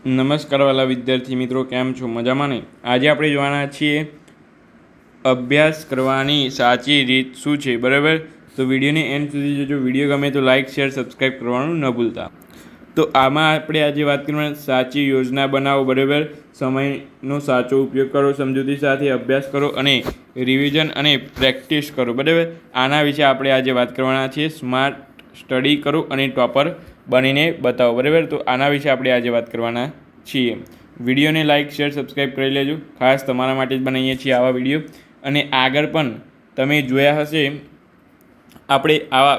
નમસ્કાર વાલા વિદ્યાર્થી મિત્રો, કેમ છો? મજામાં ને? આજે આપણે જોવાના છીએ અભ્યાસ કરવાની સાચી રીત શું છે, બરાબર? તો વિડીયોને એન્ડ સુધી જોજો. વિડીયો ગમે તો લાઇક, શેર, સબસ્ક્રાઈબ કરવાનું ન ભૂલતા. તો આમાં આપણે આજે વાત કરવાની સાચી યોજના બનાવો, બરાબર? સમયનો સાચો ઉપયોગ કરો, સમજૂતી સાથે અભ્યાસ કરો અને રિવિઝન અને પ્રેક્ટિસ કરો, બરાબર? આના વિશે આપણે આજે વાત કરવાના છીએ. સ્માર્ટ સ્ટડી કરો અને ટોપર બનીને બતાવો, બરાબર? તો આના વિશે આપણે આજે વાત કરવાના છીએ. વિડીયોને લાઇક, શેર, સબસ્ક્રાઈબ કરી લેજો. ખાસ તમારા માટે જ બનાવીએ છીએ આવા વિડીયો. અને આગળ પણ તમે જોયા હશે, આપણે આવા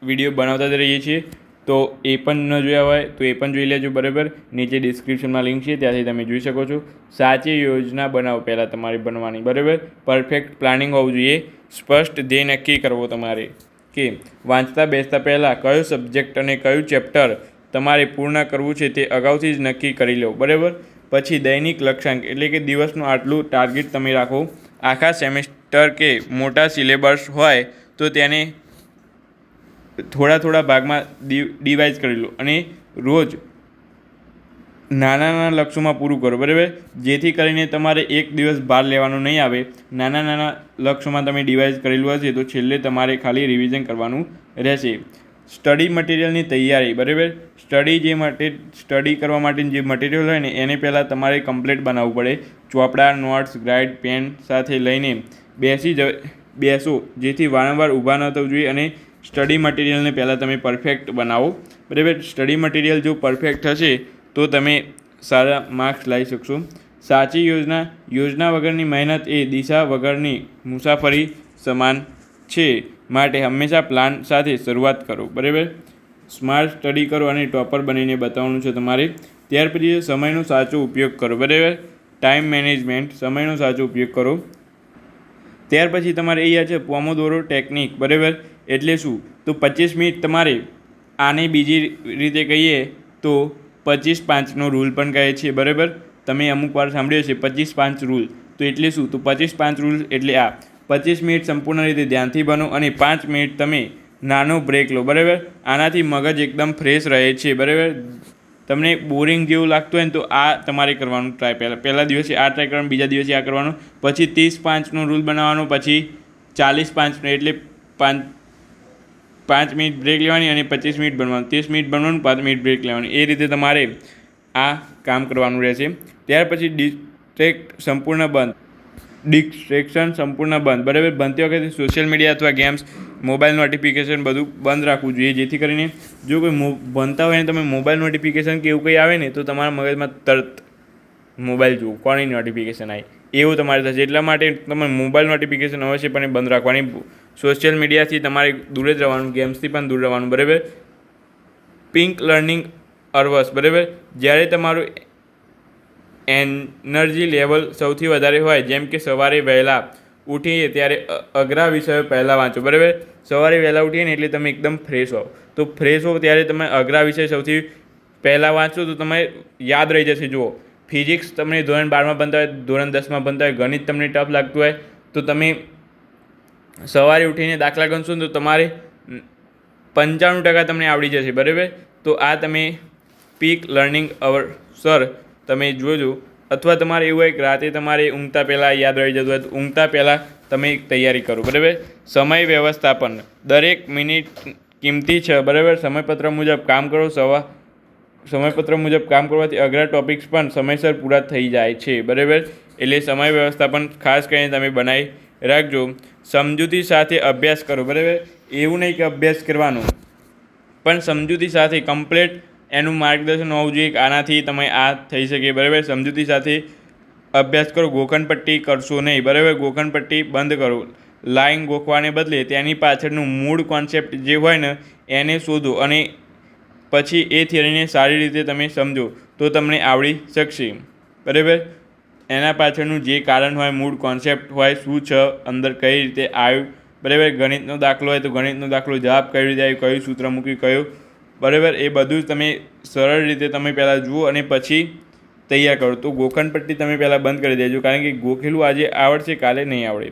વિડીયો બનાવતા જ રહીએ છીએ. તો એ પણ ન જોયા હોય તો એ પણ જોઈ લેજો, બરાબર? નીચે ડિસ્ક્રિપ્શનમાં લિંક છે, ત્યાંથી તમે જોઈ શકો છો. સાચી યોજના બનાવો પહેલાં તમારે બનવાની, બરાબર? પરફેક્ટ પ્લાનિંગ હોવું જોઈએ. સ્પષ્ટ ધ્યેય નક્કી કરવો તમારે કે વાંચતા બેસતા પહેલાં કયો સબ્જેક્ટ અને કયું ચેપ્ટર તમારે પૂર્ણ કરવું છે તે અગાઉથી જ નક્કી કરી લો, બરાબર? પછી દૈનિક લક્ષ્યાંક એટલે કે દિવસનું આટલું ટાર્ગેટ તમે રાખો. આખા સેમેસ્ટર કે મોટા સિલેબસ હોય તો તેને થોડા ભાગમાં ડિવાઇઝ કરી લો અને રોજ નાના લક્ષ્યોમાં પૂરું કરો, બરાબર? જેથી કરીને તમારે એક દિવસ બહાર લેવાનું નહીં આવે. નાના લક્ષ્યોમાં તમે ડિવાઇઝ કરેલું હશે તો છેલ્લે તમારે ખાલી રિવિઝન કરવાનું રહેશે. સ્ટડી મટીરિયલની તૈયારી, બરાબર? સ્ટડી કરવા માટેની જે મટીરિયલ હોય ને એને પહેલાં તમારે કમ્પ્લીટ બનાવવું પડે. ચોપડા, નોટ્સ, ગાઈડ, પેન સાથે લઈને બેસો, જેથી વારંવાર ઊભા ન થવું જોઈએ. અને સ્ટડી મટીરિયલને પહેલાં તમે પરફેક્ટ બનાવો, બરાબર? સ્ટડી મટીરિયલ જો પરફેક્ટ હશે તો તમે સારા માર્ક્સ લાવી શકશો. સાચી યોજના વગરની મહેનત એ દિશા વગરની મુસાફરી સમાન છે. માટે હંમેશા પ્લાન સાથે શરૂઆત કરો, બરાબર? સ્માર્ટ સ્ટડી કરો અને ટોપર બનીને બતાવવાનું છે તમારે. ત્યાર પછી સમયનો સાચો ઉપયોગ કરો, બરાબર? ટાઈમ મેનેજમેન્ટ, સમયનો સાચો ઉપયોગ કરો. ત્યાર પછી તમારે અહીંયા છે પોમોદોરો ટેકનિક, બરાબર? એટલે શું? તો 25 મિનિટ તમારે આને બીજી રીતે કહીએ તો 25-5નો રૂલ પણ કહે છે, બરાબર? તમે અમુક વાર સાંભળ્યો છે 25-5 રૂલ. તો એટલે શું? તો 25-5 રૂલ એટલે આ 25 મિનિટ સંપૂર્ણ રીતે ધ્યાનથી બનો અને 5 મિનિટ તમે નાનો બ્રેક લો, બરાબર? આનાથી મગજ એકદમ ફ્રેશ રહે છે, બરાબર? તમને બોરિંગ જેવું લાગતું હોય ને તો આ તમારે કરવાનું ટ્રાય પહેલા દિવસે આ ટ્રાય કરવાનું, બીજા દિવસે આ કરવાનું. પછી 30-5નો રૂલ બનાવવાનો, પછી 40-5નો એટલે 5 મિનિટ બ્રેક લેવાની અને 25 મિનિટ બનવાનું. 30 મિનિટ બનવાનું, 5 મિનિટ બ્રેક લેવાની. એ રીતે તમારે આ કામ કરવાનું રહેશે. ત્યાર પછી ડિસ્ટ્રેક્શન સંપૂર્ણ બંધ, બરાબર? ભણતી વખતે સોશિયલ મીડિયા અથવા ગેમ્સ, મોબાઈલ નોટિફિકેશન બધું બંધ રાખવું જોઈએ. જેથી કરીને જો કોઈ ભણતા હોય ને તમે મોબાઈલ નોટિફિકેશન કે એવું કંઈ આવે ને તો તમારા મગજમાં તરત મોબાઈલ જુઓ, કોની નોટિફિકેશન આવી, એવું તમારે થશે. એટલા માટે તમે મોબાઈલ નોટિફિકેશન અવશ્યપણે બંધ રાખવાની. સોશિયલ મીડિયાથી તમારે દૂર જ રહેવાનું, ગેમ્સથી પણ દૂર રહેવાનું, બરાબર? પિંક લર્નિંગ અવર્સ, બરાબર? જ્યારે તમારું એનર્જી લેવલ સૌથી વધારે હોય, જેમ કે સવારે વહેલા ઉઠીએ ત્યારે અઘરા વિષયો પહેલાં વાંચો, બરાબર? સવારે વહેલા ઉઠીએ ને એટલે તમે એકદમ ફ્રેશ હો. તો ફ્રેશ હો ત્યારે તમે અઘરા વિષય સૌથી પહેલાં વાંચો તો તમે યાદ રહી જશે. જુઓ, ફિઝિક્સ તમને ધોરણ 12માં ભણતા હોય, ધોરણ 10માં ભણતા હોય, ગણિત તમને ટફ લાગતું હોય તો તમે સવારે ઉઠીને દાખલા ગણશો ને તો તમારે 95% તમને આવડી જશે, બરાબર? તો આ તમે પીક લર્નિંગ અવસર તમે જોજો. અથવા તમારે એવું હોય કે રાતે તમારે ઊંઘતા પહેલાં યાદ રહી જતું હોય તો ઊંઘતા પહેલાં તમે તૈયારી કરો, બરાબર? સમય વ્યવસ્થાપન, દરેક મિનિટ કિંમતી છે, બરાબર? સમયપત્ર મુજબ કામ કરો. સમયપત્ર મુજબ કામ કરવાથી અઘરા ટોપિક્સ પણ સમયસર પૂરા થઈ જાય છે, બરાબર? એટલે સમય વ્યવસ્થાપન ખાસ કરીને તમે બનાવી રાખજો. સમજૂતી સાથે અભ્યાસ કરો, બરાબર? એવું નહીં કે અભ્યાસ કરવાનો, પણ સમજૂતી સાથે કમ્પ્લીટ એનું માર્ગદર્શન હોવું જોઈએ કે આનાથી તમે આ થઈ શકે, બરાબર? સમજૂતી સાથે અભ્યાસ કરો. ગોખણપટ્ટી કરશો નહીં, બરાબર? ગોખણપટ્ટી બંધ કરો. લાઈન ગોખવાને બદલે તેની પાછળનું મૂળ કોન્સેપ્ટ જે હોય ને એને શોધો અને પછી એ થિયરીને સારી રીતે તમે સમજો તો તમને આવડી શકશે, બરાબર? એના પાછળનું જે કારણ હોય, મૂળ કોન્સેપ્ટ હોય, શું છે અંદર, કઈ રીતે આવ્યું, બરાબર? ગણિતનો દાખલો હોય તો ગણિતનો દાખલો જવાબ કઈ રીતે આવ્યું, કયું સૂત્ર મૂક્યું, કયું, બરાબર? એ બધું જ તમે સરળ રીતે તમે પહેલાં જુઓ અને પછી તૈયાર કરો. તો ગોખણપટ્ટી તમે પહેલાં બંધ કરી દેજો, કારણ કે ગોખેલું આજે આવડશે કાલે નહીં આવડે.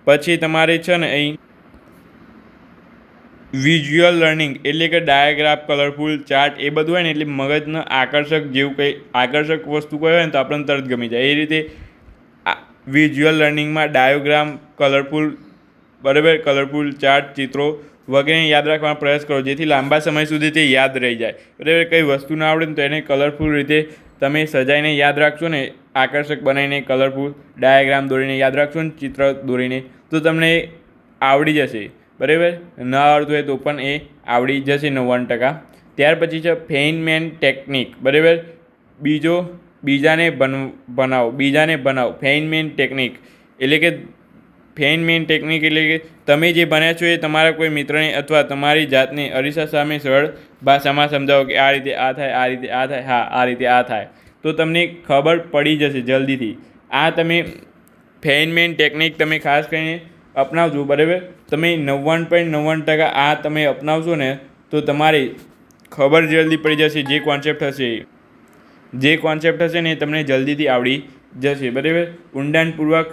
પછી તમારે છે ને અહીં વિઝ્યુઅલ લર્નિંગ એટલે કે ડાયાગ્રાફ, કલરફુલ ચાર્ટ એ બધું હોય ને એટલે મગજને આકર્ષક જેવું કંઈ આકર્ષક વસ્તુ કોઈ હોય ને તો આપણને તરત ગમી જાય. એ રીતે વિઝ્યુઅલ લર્નિંગમાં ડાયોગ્રામ, કલરફુલ બરાબર કલરફુલ ચાર્ટ, ચિત્રો વગેરે યાદ રાખવાનો પ્રયાસ કરો જેથી લાંબા સમય સુધી તે યાદ રહી જાય. બરાબર કંઈ વસ્તુ ના આવડે ને તો એને કલરફુલ રીતે તમે સજાઈને યાદ રાખશો ને, આકર્ષક બનાવીને કલરફુલ ડાયાગ્રામ દોરીને યાદ રાખશો ને, ચિત્ર દોરીને તો તમને આવડી જશે. બરાબર ન આવડતું હોય તો પણ એ આવડી જશે 99%. ત્યાર પછી છે ફેઇનમેન ટેકનિક. બરાબર બીજાને બનાવો. ફેઇનમેન ટેકનિક એટલે કે ફેઇનમેન ટેકનિક એટલે કે તમે જે ભણ્યા છો એ તમારા કોઈ મિત્રને અથવા તમારી જાતને અરીસા સામે સરળ ભાષામાં સમજાવો કે આ રીતે આ થાય, આ રીતે આ થાય, હા આ રીતે આ થાય, તો તમને ખબર પડી જશે જલ્દીથી. આ તમે ફેઇનમેન ટેકનિક તમે ખાસ કરીને અપનાવજો. બરાબર તમે 99.99% આ તમે અપનાવશો ને તો તમારી ખબર જલ્દી પડી જશે. જે કોન્સેપ્ટ હશે ને એ તમને જલ્દીથી આવડી જશે. બરાબર ઊંડાણપૂર્વક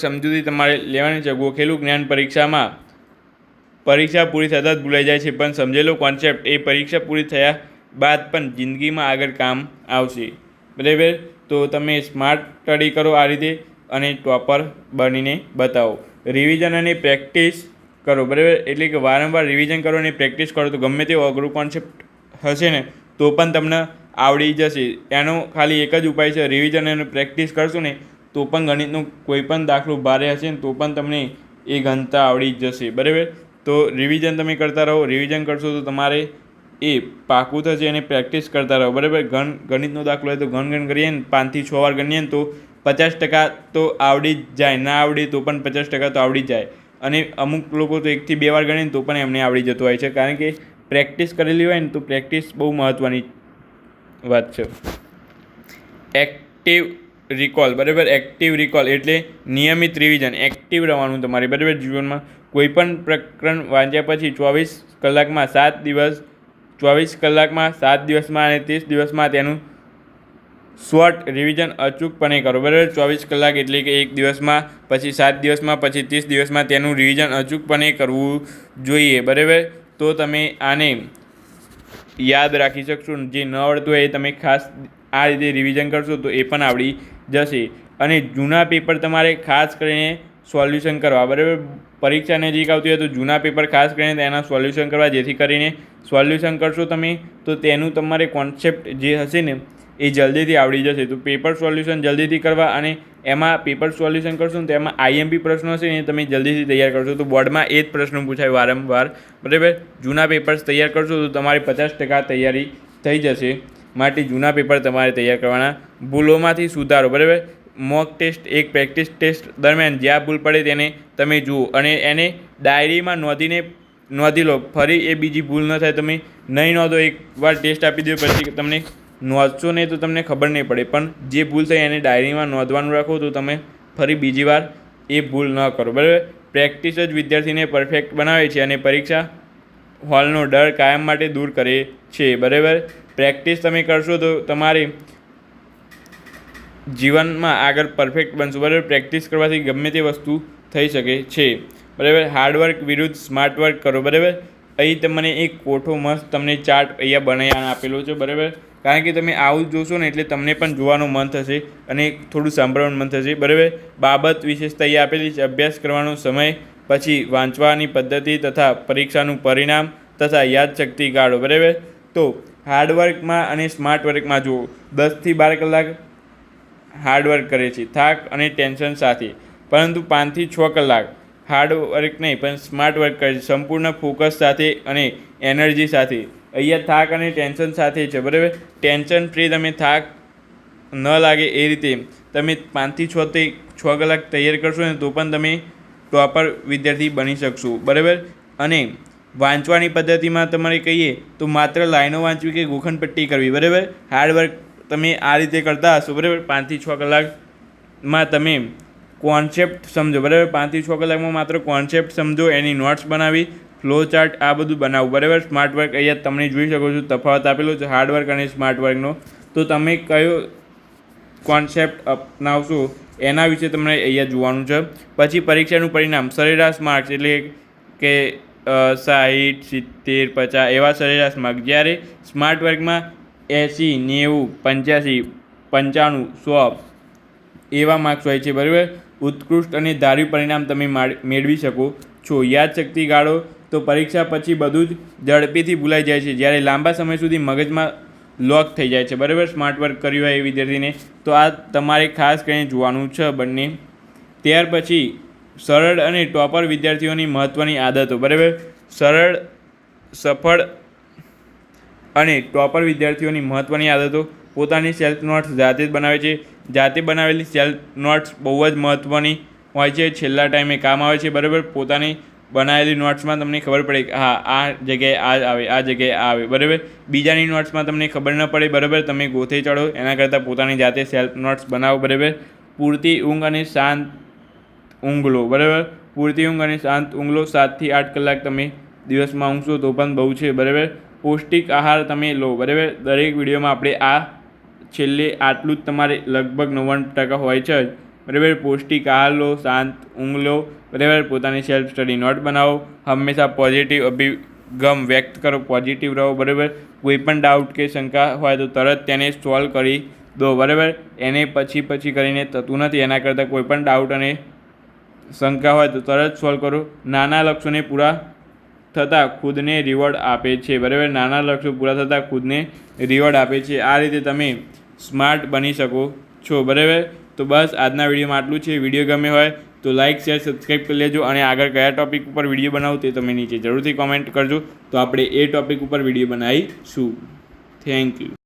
સમજૂતી તમારે લેવાની છે. ગોખેલું જ્ઞાન પરીક્ષા પૂરી થતાં જ ભૂલાઈ જાય છે, પણ સમજેલો કોન્સેપ્ટ એ પરીક્ષા પૂરી થયા બાદ પણ જિંદગીમાં આગળ કામ આવશે. બરાબર તો તમે સ્માર્ટ સ્ટડી કરો આ રીતે અને ટોપર બનીને બતાવો. રિવિઝન અને પ્રેક્ટિસ કરો. બરાબર એટલે કે વારંવાર રિવિઝન કરો અને પ્રેક્ટિસ કરો તો ગમે તેવો અઘરું કોન્સેપ્ટ હશે ને તો પણ તમને આવડી જશે. એનો ખાલી એક જ ઉપાય છે, રિવિઝન અને પ્રેક્ટિસ કરશો ને તો પણ ગણિતનો કોઈ પણ દાખલો ભારે હશે ને તો પણ તમને એ ગણતા આવડી જશે. બરાબર તો રિવિઝન તમે કરતા રહો. રિવિઝન કરશો તો તમારે એ પાકું થશે અને પ્રેક્ટિસ કરતા રહો. બરાબર ગણિતનો દાખલો હોય તો ગણ કરીએ ને 5 થી 6 વાર ગણીએ ને તો 50% તો આવડી જ જાય. ના આવડે તો પણ 50% તો આવડી જ જાય. અને અમુક લોકો તો 1 થી 2 વાર ગણીએ ને તો પણ એમને આવડી જતું હોય છે, કારણ કે પ્રેક્ટિસ કરેલી હોય ને તો પ્રેક્ટિસ બહુ મહત્ત્વની વાત છે. Active recall. બરાબર એક્ટિવ રિકોલ એટલે નિયમિત રિવિઝન. એક્ટિવ રહેવાનું તમારે. બરાબર જીવનમાં કોઈપણ પ્રકરણ વાંચ્યા પછી 24 કલાકમાં 7 દિવસમાં અને 30 દિવસમાં તેનું શોર્ટ રિવિઝન અચૂકપણે કરો. બરાબર 24 કલાક એટલે કે 1 દિવસમાં, પછી 7 દિવસમાં, પછી 30 દિવસમાં તેનું રિવિઝન અચૂકપણે કરવું જોઈએ. બરાબર તો તમે આને યાદ રાખી શકશો. જે ન આવડતું હોય એ તમે ખાસ આ રીતે રિવિઝન કરશો તો એ પણ આવડી જશે. અને જૂના પેપર તમારે ખાસ કરીને સોલ્યુશન કરવા. બરાબર પરીક્ષા નજીક આવતી હોય તો જૂના પેપર ખાસ કરીને તેના સોલ્યુશન કરવા, જેથી કરીને સોલ્યુશન કરશો તમે તો તેનું તમારે કોન્સેપ્ટ જે હશે ને એ જલ્દીથી આવડી જશે. તો પેપર સોલ્યુશન જલ્દીથી કરવા અને એમાં પેપર સોલ્યુશન કરશો ને તો એમાં આઈએમપી પ્રશ્નો હશે ને તમે જલ્દીથી તૈયાર કરશો તો બોર્ડમાં એ જ પ્રશ્ન પૂછાય વારંવાર. બરાબર જૂના પેપર્સ તૈયાર કરશો તો તમારી 50% તૈયારી થઈ જશે. માટે જૂના પેપર તમારે તૈયાર કરવાના. ભૂલોમાંથી સુધારો. બરાબર મોક ટેસ્ટ એક પ્રેક્ટિસ ટેસ્ટ દરમિયાન જ્યાં ભૂલ પડે તેને તમે જુઓ અને એને ડાયરીમાં નોંધી લો. ફરી એ બીજી ભૂલ ન થાય. તમે નહીં નોંધો, એકવાર ટેસ્ટ આપી દો પછી તમને નોંધશો નહીં તો તમને ખબર નહીં પડે, પણ જે ભૂલ થઈ એને ડાયરીમાં નોંધવાનું રાખો તો તમે ફરી બીજી વાર એ ભૂલ ન કરો. બરાબર પ્રેક્ટિસ જ વિદ્યાર્થીને પરફેક્ટ બનાવે છે અને પરીક્ષા હોલનો ડર કાયમ માટે દૂર કરે છે. બરાબર પ્રેક્ટિસ તમે કરશો તો તમારે જીવનમાં આગળ પરફેક્ટ બનશો. બરાબર પ્રેક્ટિસ કરવાથી ગમે તે વસ્તુ થઈ શકે છે. બરાબર હાર્ડવર્ક વિરુદ્ધ સ્માર્ટ વર્ક કરો. બરાબર અહીં તમને એક કોઠો મસ્ત તમને ચાર્ટ અહીંયા બનાવીને આપેલો છે. બરાબર કારણ કે તમે આવું જોશો ને એટલે તમને પણ જોવાનું મન થશે અને થોડું સાંભળવાનું મન થશે. બરાબર બાબત વિશેષતા અહીંયા આપેલી છે. અભ્યાસ કરવાનો સમય, પછી વાંચવાની પદ્ધતિ તથા પરીક્ષાનું પરિણામ તથા યાદશક્તિ કાઢો. બરાબર તો હાર્ડવર્કમાં અને સ્માર્ટ વર્કમાં જુઓ 10 થી 12 કલાક હાર્ડવર્ક કરે છે થાક અને ટેન્શન સાથે, પરંતુ 5 થી 6 કલાક હાર્ડવર્ક નહીં પણ સ્માર્ટ વર્ક કરે છે સંપૂર્ણ ફોકસ સાથે અને એનર્જી સાથે. અહીંયા થાક અને ટેન્શન સાથે છે. બરાબર ટેન્શન ફ્રી તમે થાક ન લાગે એ રીતે તમે 5 થી 6 કલાક તૈયાર કરશો ને તો પણ તમે ટોપર વિદ્યાર્થી બની શકશો. બરાબર અને વાંચવાની પદ્ધતિમાં તમારે કહીએ તો માત્ર લાઈનો વાંચવી કે ગોખણપટ્ટી કરવી. બરાબર હાર્ડવર્ક તમે આ રીતે કરતા હશો. બરાબર 5 થી 6 કલાકમાં તમે કોન્સેપ્ટ સમજો. બરાબર 5 થી 6 કલાકમાં માત્ર કોન્સેપ્ટ સમજો, એની નોટ્સ બનાવી, ફ્લો ચાર્ટ આ બધું બનાવવું. બરાબર સ્માર્ટ વર્ક અહીંયા તમે જોઈ શકો છો તફાવત આપેલો છે હાર્ડવર્ક અને સ્માર્ટ વર્કનો. તો તમે કયો કોન્સેપ્ટ અપનાવશો એના વિશે તમને અહીંયા જોવાનું છે. પછી પરીક્ષાનું પરિણામ સરેરાશ માર્ક્સ એટલે કે 60, 70, 50 એવા સરેરાશ માર્ક. જ્યારે સ્માર્ટ વર્કમાં 80, 90, 85, 95, 100 એવા માર્ક્સ હોય છે. બરાબર. ઉત્કૃષ્ટ અને ધાર્યું પરિણામ તમે મેળવી શકો છો. યાદશક્તિ ગાળો તો પરીક્ષા પછી બધું જ ઝડપીથી ભૂલાઈ જાય છે, જ્યારે લાંબા સમય સુધી મગજમાં લોક થઈ જાય છે. બરાબર. સ્માર્ટ વર્ક કર્યું હોય એ વિદ્યાર્થીને તો આ તમારે ખાસ કરીને જોવાનું છે બંને. ત્યાર પછી સરળ અને ટોપર વિદ્યાર્થીઓની મહત્ત્વની આદતો. બરાબર. સરળ, સફળ અને ટોપર વિદ્યાર્થીઓની મહત્ત્વની આદતો. પોતાની સેલ્ફ નોટ્સ જાતે જ બનાવે છે. જાતે બનાવેલી સેલ્ફ નોટ્સ બહુ જ મહત્ત્વની હોય છે, છેલ્લા ટાઈમે કામ આવે છે. બરાબર. પોતાની બનાવેલી નોટ્સમાં તમને ખબર પડે કે હા આ જગ્યાએ આ આવે, આ જગ્યાએ આ આવે. બરાબર. બીજાની નોટ્સમાં તમને ખબર ન પડે. બરાબર. તમે ગોથે ચડો એના કરતાં પોતાની જાતે સેલ્ફ નોટ્સ બનાવો. બરાબર. પૂરતી ઊંઘ અને શાંત ઊંઘ લો. બરાબર. પૂરતી ઊંઘ અને શાંત ઊંઘ લો. 7 થી 8 કલાક તમે દિવસમાં ઊંઘશો તો પણ બહુ છે. બરાબર. પૌષ્ટિક આહાર તમે લો. બરાબર. દરેક વિડીયોમાં આપણે આ છેલ્લે આટલું જ તમારે લગભગ 99% હોય છે જ. બરાબર. પૌષ્ટિક આહાર લો, શાંત ઊંઘ લો. બરાબર. પોતાની સેલ્ફ સ્ટડી નોટ બનાવો. હંમેશા પોઝિટિવ અભિગમ વ્યક્ત કરો, પોઝિટિવ રહો. બરાબર. કોઈ પણ ડાઉટ કે શંકા હોય તો તરત તેને સોલ્વ કરી દો. બરાબર. એને પછી કરીને થતું નથી. એના કરતાં કોઈ પણ ડાઉટ અને શંકા હોય તો તરત સોલ્વ કરો. નાના લક્ષ્યોને પૂરા થતાં ખુદને રિવોર્ડ આપે છે. બરાબર. નાના લક્ષ્યો પૂરા થતાં ખુદને રિવોર્ડ આપે છે. આ રીતે તમે સ્માર્ટ બની શકો છો. બરાબર. તો બસ આજના વિડીયોમાં આટલું છે. વિડીયો ગમે હોય તો લાઇક, શેર, સબસ્ક્રાઈબ કરી લેજો. અને આગળ કયા ટૉપિક ઉપર વિડીયો બનાવું તે તમે નીચે જરૂરથી કોમેન્ટ કરજો, તો આપણે એ ટૉપિક ઉપર વિડીયો બનાવીશું. Thank you.